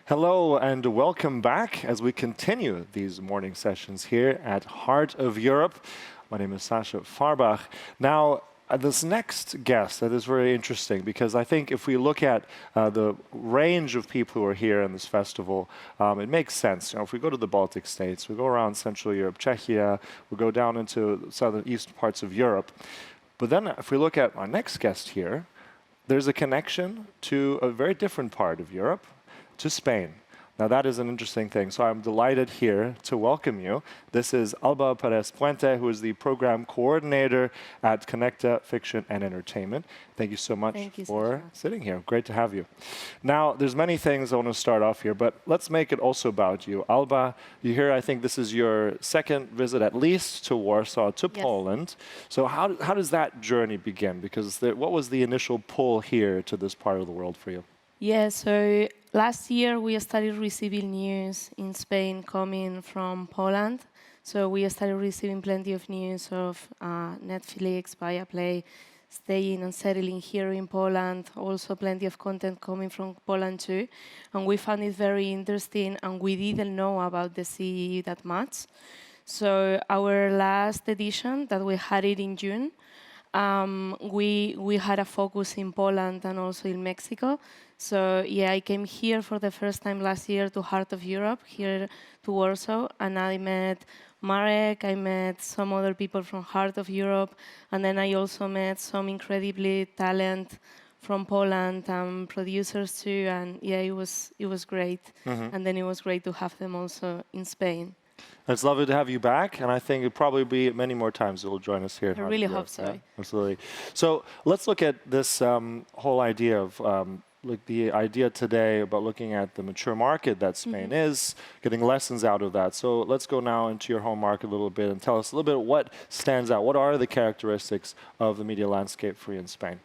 Hello and welcome back as we continue these morning sessions here at Heart of Europe. My name is Sascha Fahrbach. Now, this next guest, that is very interesting because I think if we look at the range of people who are here in this festival, it makes sense. You know, if we go to the Baltic states, we go around Central Europe, Czechia, we go down into the southern east parts of Europe. But then if we look at our next guest here, there's a connection to a very different part of Europe, to Spain. Now that is an interesting thing, so I'm delighted here to welcome you. This is Alba Pérez Puente, who is the program coordinator at Conecta Fiction and Entertainment. Thank you so much for sitting here. Great to have you. Now, there's many things I want to start off here, but let's make it also about you. Alba, you're here, I think this is your second visit at least to Warsaw, to Poland. So how does that journey begin? Because what was the initial pull here to this part of the world for you? Yeah, so last year we started receiving news in Spain coming from Poland. So we started receiving plenty of news of Netflix, Viaplay, staying and settling here in Poland. Also plenty of content coming from Poland too. And we found it very interesting and we didn't know about the CEE that much. So our last edition that we had it in June, we had a focus in Poland and also in Mexico. So yeah, I came here for the first time last year to Heart of Europe, here to Warsaw, and I met Marek, I met some other people from Heart of Europe, and then I also met some incredibly talent from Poland and producers too, and yeah, it was great. And then it was great to have them also in Spain. It's lovely to have you back, and I think it'll probably be many more times you'll join us here. I really hope so. Yeah, absolutely. So let's look at this whole idea of the idea today about looking at the mature market that Spain is, getting lessons out of that. So let's go now into your home market a little bit and tell us a little bit what stands out. What are the characteristics of the media landscape for you in Spain?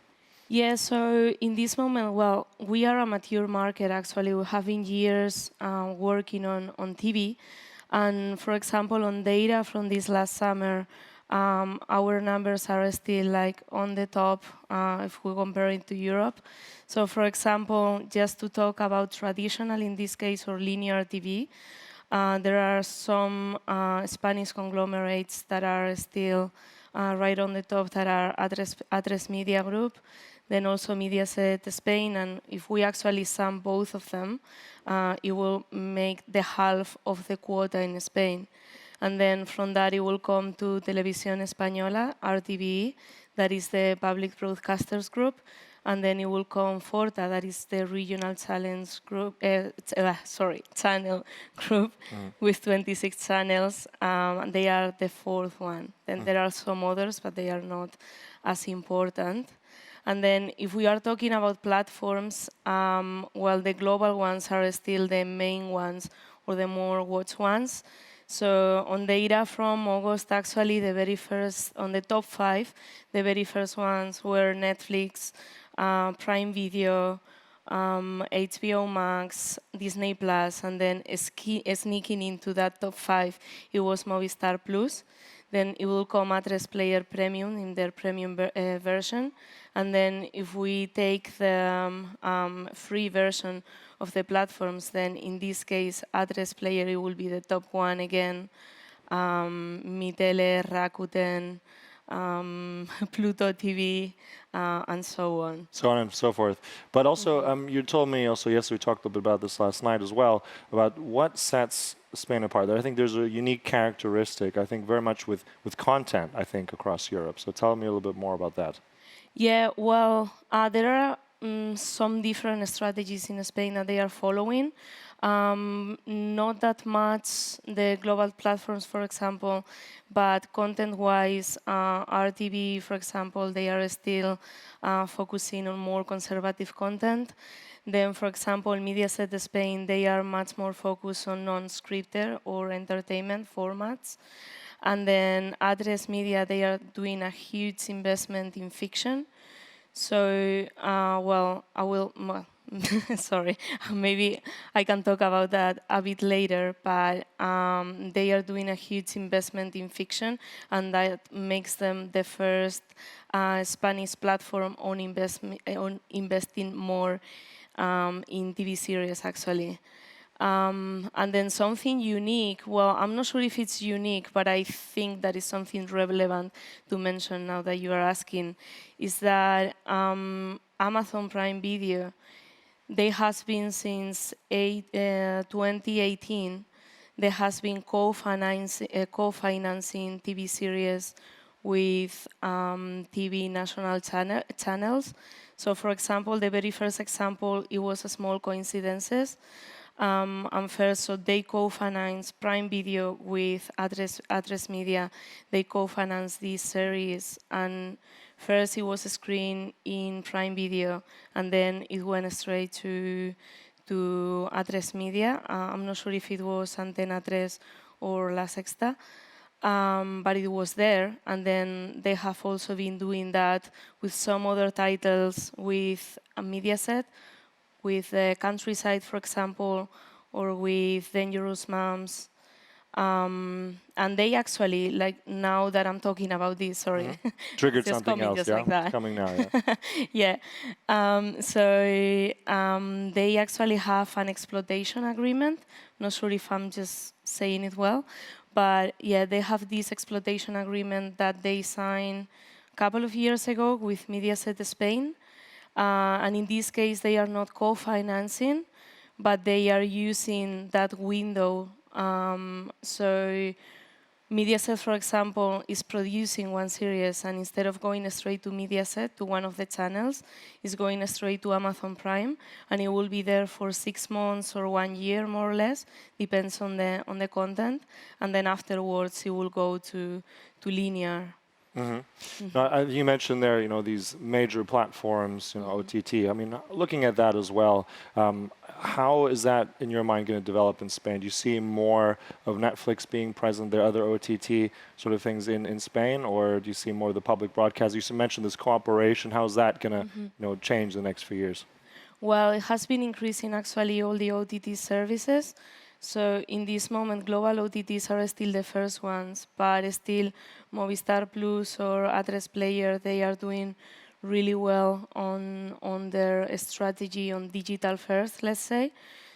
Yeah, so in this moment, well, we are a mature market actually. We have been years working on TV. And for example, on data from this last summer, our numbers are still like on the top if we compare it to Europe. So for example, just to talk about traditional, in this case, or linear TV, there are some Spanish conglomerates that are still right on the top that are Address Media Group, then also Mediaset Spain, and if we actually sum both of them, it will make the half of the quota in Spain. And then from that, it will come to Televisión Española, RTVE, that is the public broadcasters group. And then it will come Forta, that is the regional channels group, channel group with 26 channels. They are the fourth one. Then there are some others, but they are not as important. And then if we are talking about platforms, well, the global ones are still the main ones or the more watched ones. So on data from August, actually, the very first, on the top 5, the very first ones were Netflix, Prime Video, HBO Max, Disney Plus, and then sneaking into that top 5, it was Movistar Plus. Then it will come Address Player Premium in their premium version. And then if we take the free version of the platforms, then in this case, Address Player, it will be the top one again. Mitele, Rakuten, Pluto TV, and so on. So on and so forth. But also, you told me also, yes, we talked a little bit about this last night as well, about what sets Spain apart. I think there's a unique characteristic, I think very much with content, I think, across Europe. So tell me a little bit more about that. Yeah, well, there are some different strategies in Spain that they are following. Not that much the global platforms, for example, but content-wise, RTV, for example, they are still focusing on more conservative content. Then, for example, Mediaset Spain, they are much more focused on non-scripted or entertainment formats. And then Address Media, they are doing a huge investment in fiction. So, well, I will, sorry, maybe I can talk about that a bit later, but they are doing a huge investment in fiction, and that makes them the first Spanish platform on investing more in TV series, actually. And then something unique, well, I'm not sure if it's unique, but I think that is something relevant to mention now that you are asking, is that Amazon Prime Video, they has been since 2018, there has been co-financing TV series with TV national channels. So for example, the very first example, it was a Small Coincidences. And first, so they co-finance Prime Video with Address Media. They co-finance this series, and first it was screened in Prime Video, and then it went straight to Address Media. I'm not sure if it was Antena 3 or La Sexta, but it was there. And then they have also been doing that with some other titles with Mediaset, with the Countryside, for example, or with Dangerous Moms. And they actually, like now that I'm talking about this, sorry. Triggered just something coming else, just yeah? like that. It's coming now, yeah. Yeah. They actually have an exploitation agreement. Not sure if I'm just saying it well, but yeah, they have this exploitation agreement that they signed a couple of years ago with Mediaset Spain. And in this case, they are not co-financing, but they are using that window. So Mediaset, for example, is producing one series, and instead of going straight to Mediaset, to one of the channels, is going straight to Amazon Prime, and it will be there for 6 months or 1 year, more or less, depends on the content, and then afterwards it will go to linear. Now, you mentioned there, these major platforms, OTT. I mean, looking at that as well, how is that, in your mind, going to develop in Spain? Do you see more of Netflix being present there, other OTT sort of things in Spain, or do you see more of the public broadcast? You mentioned this cooperation. How is that going to change the next few years? Well, it has been increasing actually all the OTT services. So in this moment, global OTTs are still the first ones, but still Movistar Plus or Address Player, they are doing really well on their strategy on digital first, let's say.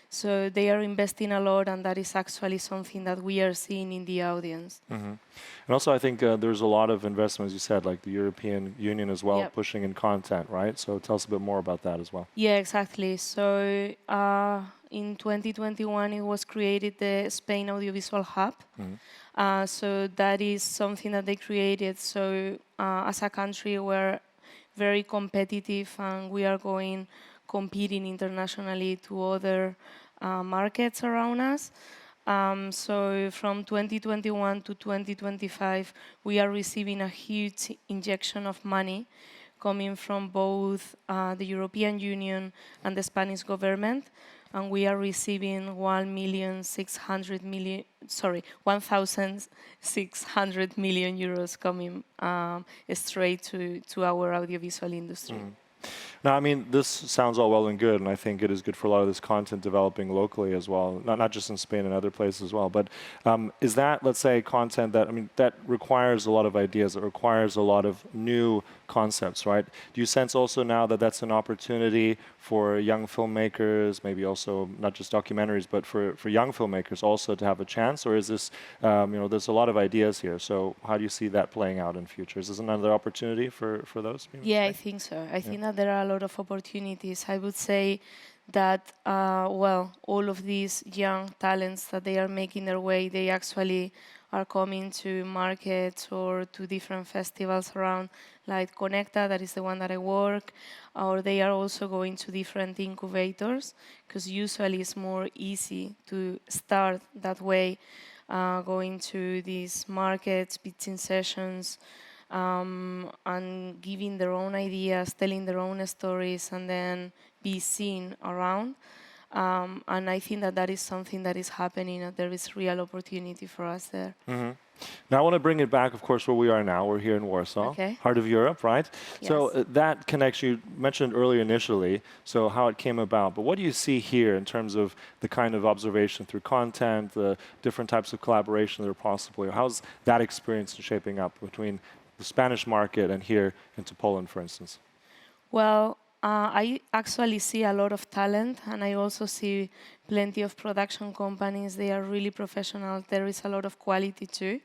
So they are investing a lot, and that is actually something that we are seeing in the audience. And also, I think there's a lot of investment, as you said, like the European Union as well, Yep. pushing in content, right? So tell us a bit more about that as well. Yeah, exactly. So in 2021, it was created the Spain Audiovisual Hub. So that is something that they created. So as a country, we're very competitive, and we are competing internationally to other markets around us. So from 2021 to 2025, we are receiving a huge injection of money coming from both the European Union and the Spanish government, and we are receiving 1,600 million euros coming straight to our audiovisual industry. Now, I mean, this sounds all well and good, and I think it is good for a lot of this content developing locally as well, not just in Spain and other places as well. But is that, let's say, content that, that requires a lot of ideas, it requires a lot of new concepts, right? Do you sense also now that that's an opportunity for young filmmakers, maybe also not just documentaries, but for young filmmakers also to have a chance? Or is this, there's a lot of ideas here, so how do you see that playing out in future? Is this another opportunity for those? Yeah, I think so. I think that there are a lot of opportunities. I would say that, all of these young talents that they are making their way, they actually are coming to markets or to different festivals around, like Conecta, that is the one that I work, or they are also going to different incubators, because usually it's more easy to start that way, going to these markets, pitching sessions, and giving their own ideas, telling their own stories, and then be seen around. And I think that is something that is happening, and there is real opportunity for us there. Now I want to bring it back, of course, where we are now. We're here in Warsaw, heart of Europe, right? Yes. So that connection you mentioned earlier initially, so how it came about. But what do you see here in terms of the kind of observation through content, the different types of collaboration that are possible? How's that experience shaping up between the Spanish market and here into Poland, for instance? Well, I actually see a lot of talent, and I also see plenty of production companies. They are really professional. There is a lot of quality too.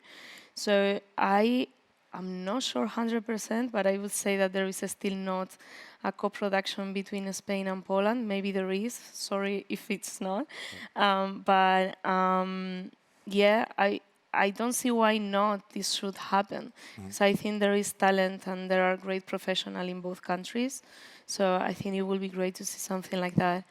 So I'm not sure 100%, but I would say that there is still not a co-production between Spain and Poland. Maybe there is. Sorry if it's not. Yeah, I don't see why not this should happen. Because I think there is talent and there are great professionals in both countries. So I think it will be great to see something like that.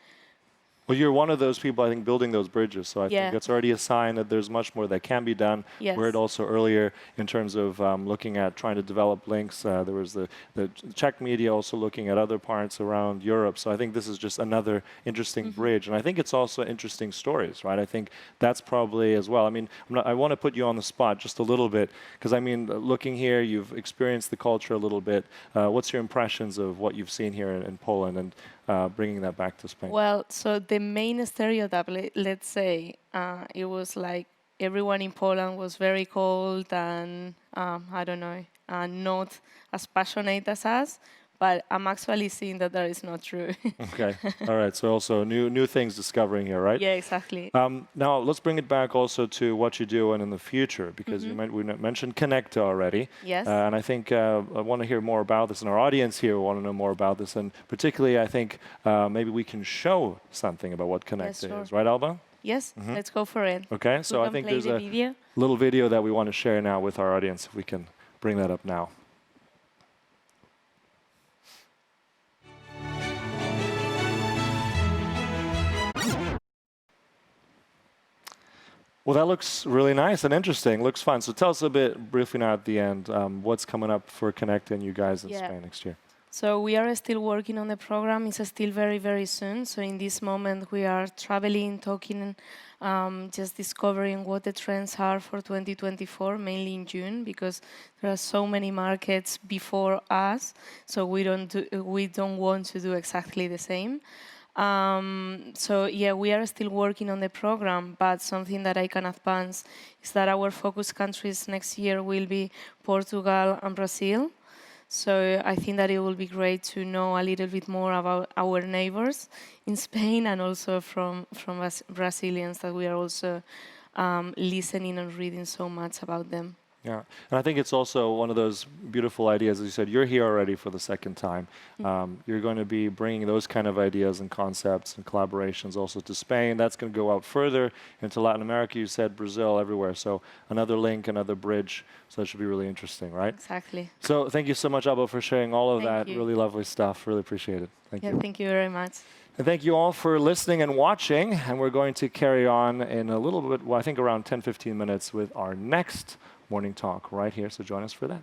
Well, you're one of those people, I think, building those bridges. So I Yeah. think it's already a sign that there's much more that can be done. Yes. We heard also earlier in terms of looking at trying to develop links. There was the Czech media also looking at other parts around Europe. So I think this is just another interesting bridge. And I think it's also interesting stories, right? I think that's probably as well. I mean, I want to put you on the spot just a little bit, because I mean, looking here, you've experienced the culture a little bit. What's your impressions of what you've seen here in Poland and bringing that back to Spain? Well, so the main stereotype, let's say, it was like everyone in Poland was very cold and, I don't know, not as passionate as us. But I'm actually seeing that that is not true. Okay. All right. So also new things discovering here, right? Yeah, exactly. Now let's bring it back also to what you do and in the future, because we mentioned Conecta already. Yes. And I think I want to hear more about this, and our audience here want to know more about this. And particularly, I think maybe we can show something about what Conecta sure. is, right, Alba? Yes, let's go for it. Okay. So We I can think play there's the a video. little video that we want to share now with our audience. If we can bring that up now. Well, that looks really nice and interesting. Looks fun. So tell us a bit briefly now at the end, what's coming up for Conecta and you guys in Spain next year. So we are still working on the program. It's still very, very soon. So in this moment, we are traveling, talking, just discovering what the trends are for 2024, mainly in June, because there are so many markets before us. So we don't want to do exactly the same. So yeah, we are still working on the program, but something that I can advance is that our focus countries next year will be Portugal and Brazil. So I think that it will be great to know a little bit more about our neighbors in Spain, and also from Brazilians, that we are also listening and reading so much about them. Yeah, and I think it's also one of those beautiful ideas. As you said, you're here already for the second time. You're going to be bringing those kind of ideas and concepts and collaborations also to Spain. That's going to go out further into Latin America. You said Brazil, everywhere. So another link, another bridge. So that should be really interesting, right? Exactly. So thank you so much, Alba, for sharing all of that. you. Really lovely stuff. Really appreciate it. Thank you. Thank you very much. And thank you all for listening and watching. And we're going to carry on in a little bit, well, I think around 10, 15 minutes with our next morning talk right here. So join us for that.